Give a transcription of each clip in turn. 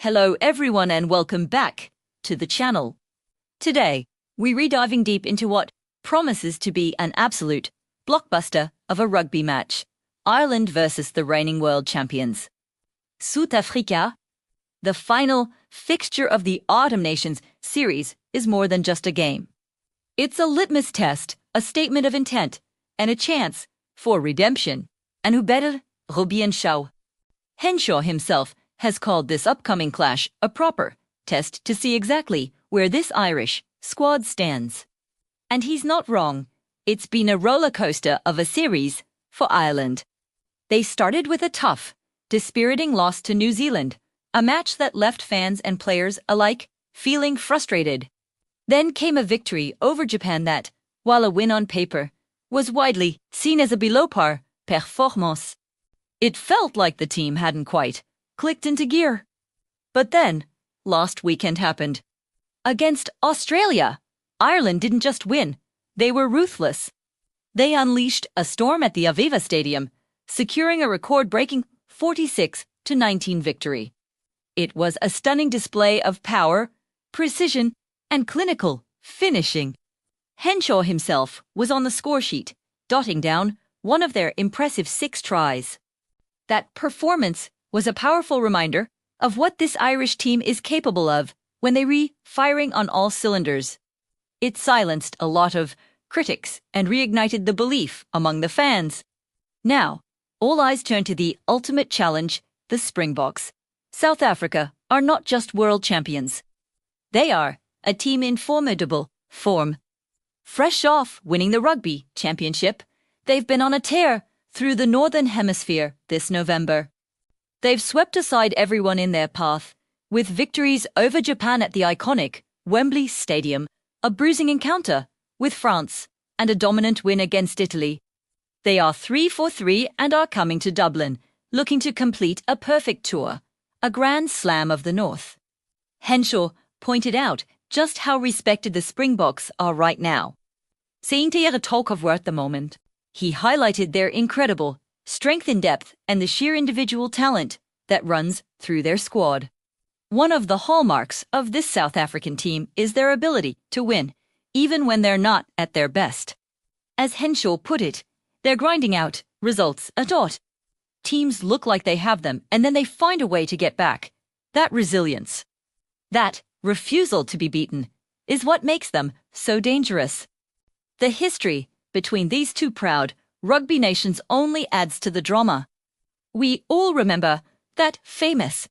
Hello everyone and welcome back to the channel. Today, we're rediving deep into what promises to be an absolute blockbuster of a rugby match. Ireland versus the reigning world champions. South Africa. The final fixture of the Autumn Nations series is more than just a game. It's a litmus test, a statement of intent, and a chance for redemption. And who better? Robbie Henshaw. Henshaw himself has called this upcoming clash a proper test to see exactly where this Irish squad stands. And he's not wrong. It's been a rollercoaster of a series for Ireland. They started with a tough, dispiriting loss to New Zealand, a match that left fans and players alike feeling frustrated. Then came a victory over Japan that, while a win on paper, was widely seen as a below-par performance. It felt like the team hadn't quite clicked into gear. But then, last weekend happened. Against Australia, Ireland didn't just win, they were ruthless. They unleashed a storm at the Aviva Stadium, securing a record-breaking 46-19 victory. It was a stunning display of power, precision, and clinical finishing. Henshaw himself was on the scoresheet, dotting down one of their impressive 6 tries. That performance was a powerful reminder of what this Irish team is capable of when they re-firing on all cylinders. It silenced a lot of critics and reignited the belief among the fans. Now, all eyes turn to the ultimate challenge, the Springboks. South Africa are not just world champions. They are a team in formidable form. Fresh off winning the Rugby Championship, they've been on a tear through the Northern Hemisphere this November. They've swept aside everyone in their path, with victories over Japan at the iconic Wembley Stadium, a bruising encounter with France, and a dominant win against Italy. They are 3-for-3 and are coming to Dublin, looking to complete a perfect tour, a Grand Slam of the North. Henshaw pointed out just how respected the Springboks are right now. Saying to ihre talk of worth the moment, he highlighted their incredible strength in depth and the sheer individual talent that runs through their squad. One of the hallmarks of this South African team is their ability to win, even when they're not at their best. As Henshaw put it, they're grinding out results a dot. Teams look like they have them, and then they find a way to get back. That resilience, that refusal to be beaten, is what makes them so dangerous. The history between these two proud rugby nations only adds to the drama. We all remember that famous,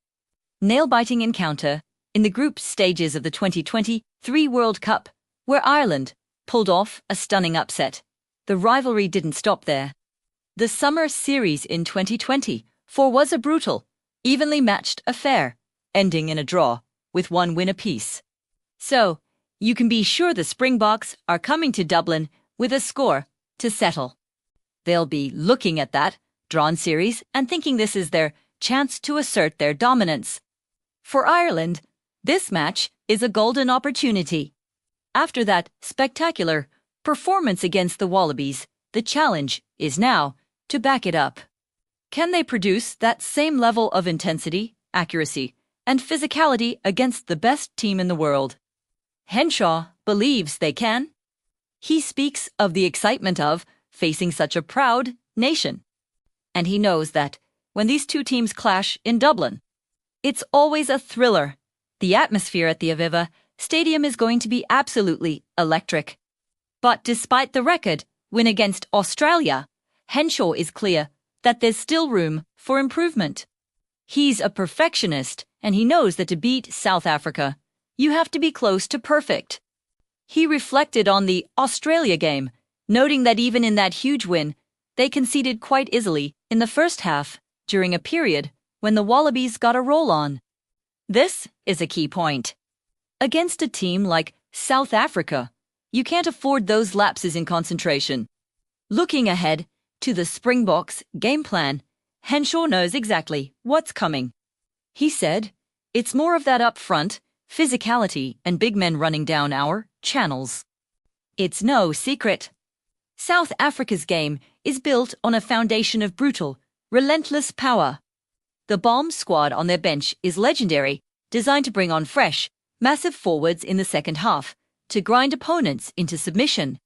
nail-biting encounter in the group stages of the 2023 World Cup, where Ireland pulled off a stunning upset. The rivalry didn't stop there. The summer series in 2024 was a brutal, evenly matched affair, ending in a draw, with 1 win apiece. So, you can be sure the Springboks are coming to Dublin with a score to settle. They'll be looking at that drawn series and thinking this is their chance to assert their dominance. For Ireland, this match is a golden opportunity. After that spectacular performance against the Wallabies, the challenge is now to back it up. Can they produce that same level of intensity, accuracy, and physicality against the best team in the world? Henshaw believes they can. He speaks of the excitement of facing such a proud nation. And he knows that when these two teams clash in Dublin, it's always a thriller. The atmosphere at the Aviva Stadium is going to be absolutely electric. But despite the record win against Australia, Henshaw is clear that there's still room for improvement. He's a perfectionist, and he knows that to beat South Africa, you have to be close to perfect. He reflected on the Australia game, noting that even in that huge win, they conceded quite easily in the first half during a period when the Wallabies got a roll on. This is a key point. Against a team like South Africa, you can't afford those lapses in concentration. Looking ahead to the Springboks game plan, Henshaw knows exactly what's coming. He said, "It's more of that up front, physicality and big men running down our channels." It's no secret. South Africa's game is built on a foundation of brutal, relentless power. The bomb squad on their bench is legendary designed to bring on fresh, massive forwards in the second half, to grind opponents into submission.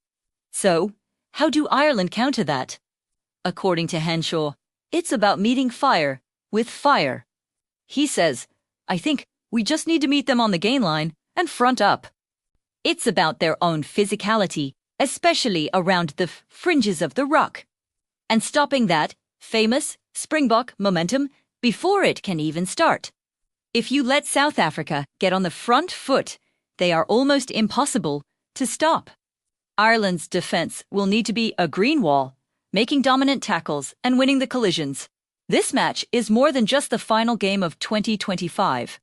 So, how do Ireland counter that? According to Henshaw, it's about meeting fire with fire. He says, I think we just need to meet them on the gain line and front up. It's about their own physicality, especially around the fringes of the ruck, and stopping that famous Springbok momentum before it can even start. If you let South Africa get on the front foot, they are almost impossible to stop. Ireland's defence will need to be a green wall, making dominant tackles and winning the collisions. This match is more than just the final game of 2025.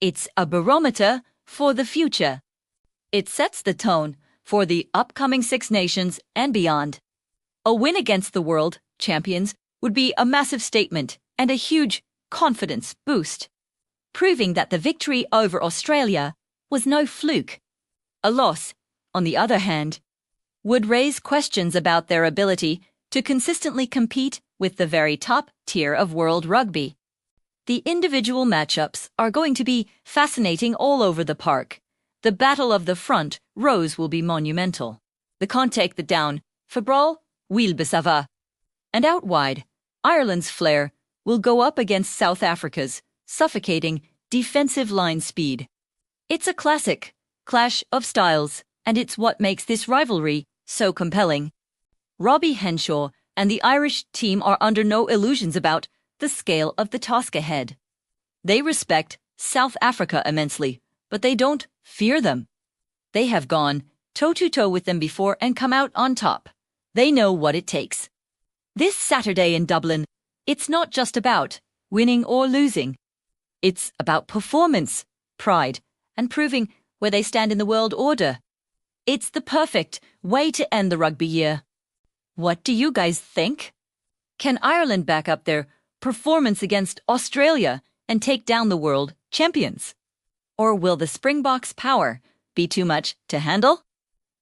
It's a barometer for the future. It sets the tone for the upcoming Six Nations and beyond. A win against the world champions would be a massive statement and a huge confidence boost, proving that the victory over Australia was no fluke. A loss, on the other hand, would raise questions about their ability to consistently compete with the very top tier of world rugby. The individual matchups are going to be fascinating all over the park. The battle of the front rows will be monumental. The contact the down, Fabral, Wilbesava. And out wide, Ireland's flair will go up against South Africa's suffocating defensive line speed. It's a classic clash of styles, and it's what makes this rivalry so compelling. Robbie Henshaw and the Irish team are under no illusions about the scale of the task ahead. They respect South Africa immensely, but they don't fear them. They have gone toe-to-toe with them before and come out on top. They know what it takes. This Saturday in Dublin, it's not just about winning or losing. It's about performance, pride, and proving where they stand in the world order. It's the perfect way to end the rugby year. What do you guys think? Can Ireland back up their performance against Australia and take down the world champions? Or will the Springboks' power be too much to handle?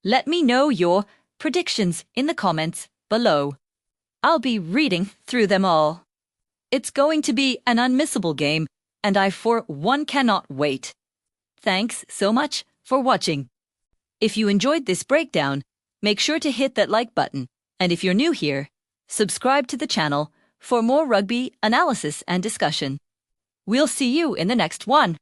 Let me know your predictions in the comments below. I'll be reading through them all. It's going to be an unmissable game, and I for one cannot wait. Thanks so much for watching. If you enjoyed this breakdown, make sure to hit that like button, and if you're new here, subscribe to the channel for more rugby analysis and discussion. We'll see you in the next one.